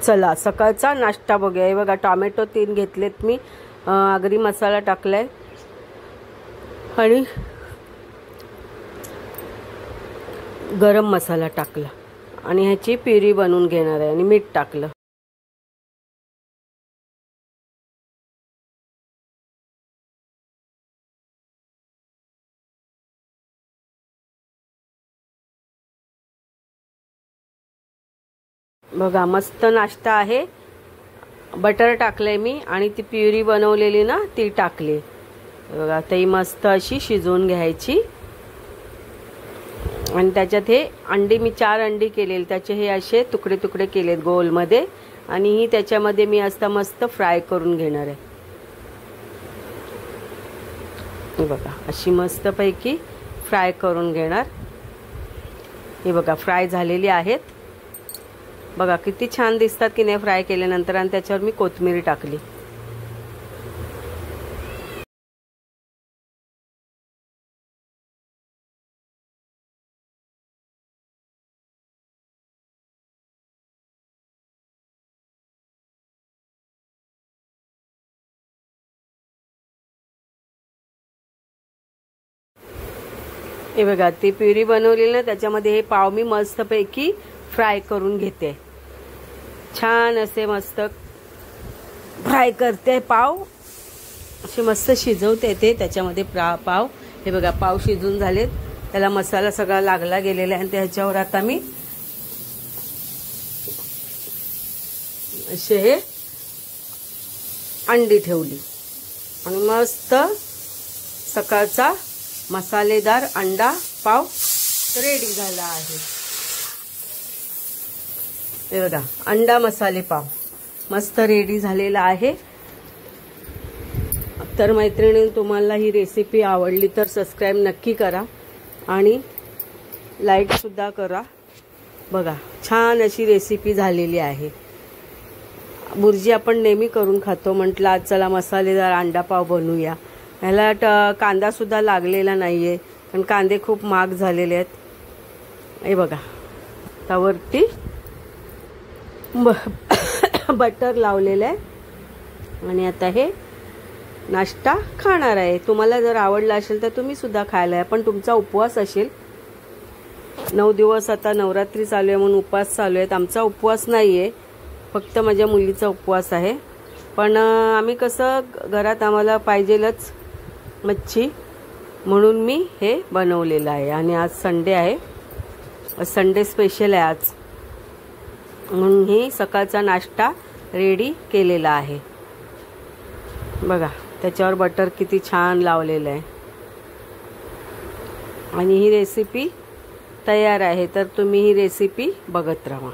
चला सकाळचा नाश्ता बघूया। हे बघा टोमॅटो 3 घेतलेत मी, आगरी मसाला टाकलाय आणि गरम मसाला टाकला आणि ह्याची प्युरी बनवून घेणार आहे आणि मीठ टाकलं। बघा मस्त नाश्ता आहे। बटर टाकले मी आणि ती प्युरी बनवलेली ना ती टाकली। बघा ती मस्त अशी शिजवून घ्यायची आणि त्याच्यात हे अंडी मी 4 अंडी केलेले, त्याचे हे असे तुकडे तुकडे केलेत गोल मध्ये आणि ही त्याच्यामध्ये मी आता मस्त फ्राय करून घेणार आहे। हे बघा अशी मस्त पैकी फ्राय करून घेणार। हे बघा फ्राय झालेली आहेत। बघा किती छान दिसतात की नाही फ्राय केल्यानंतर, आणि त्याच्यावर मी कोथिंबीर टाकली। हे बघा ती प्युरी बनवलेली ना त्याच्यामध्ये हे पाव मी मस्त पैकी फ्राय करून घेते। छान असे मस्त फ्राय करते पाव, असे मस्त शिजवते ते त्याच्यामध्ये पाव। हे बघा पाव शिजून झालेत, त्याला मसाला सगळा लागला गेलेला आहे आणि त्याच्यावर आता मी असे हे अंडी ठेवली आणि मस्त सकाळचा मसालेदार अंडा पाव रेडी झाला आहे। हे बघा अंडा मसाले पाव मस्त रेडी झालेला आहे। तर मैत्रिणी तुम्हाला ही रेसिपी आवडली तर सबस्क्राइब नक्की करा आणि लाईक सुद्धा करा। बघा छान अशी रेसिपी झालेली आहे। बुर्जी आपण नेहमी करून खातो, म्हटलं आज चला मसालेदार अंडा पाव बनवूया। ह्याला कांदा सुद्धा लागलेला नाहीये कारण कांदे खूप महाग झालेले आहेत। हे बघा त्यावरती बटर लावलेलं आहे आणि आता हे नाश्ता खाणार आहे। तुम्हाला जर आवडला असेल तर तुम्ही सुद्धा खायला आहे, पण तुमचा उपवास असेल 9 दिवस आता नवरात्री चालू आहे म्हणून उपवास चालू आहेत। आमचा उपवास नाहीये, फक्त माझ्या मुलीचा उपवास आहे। पण आम्ही कसं घरात आम्हाला पाहिजेलच मच्छी म्हणून मी हे बनवलेलं आहे आणि आज संडे आहे, संडे स्पेशल आहे आज म्हणून हे सकाळचा नाश्ता रेडी केलेला आहे। बघा त्याच्यावर बटर किती छान लावलेलं आहे आणि ही रेसिपी तयार आहे, तर तुम्ही ही रेसिपी बघत राहा।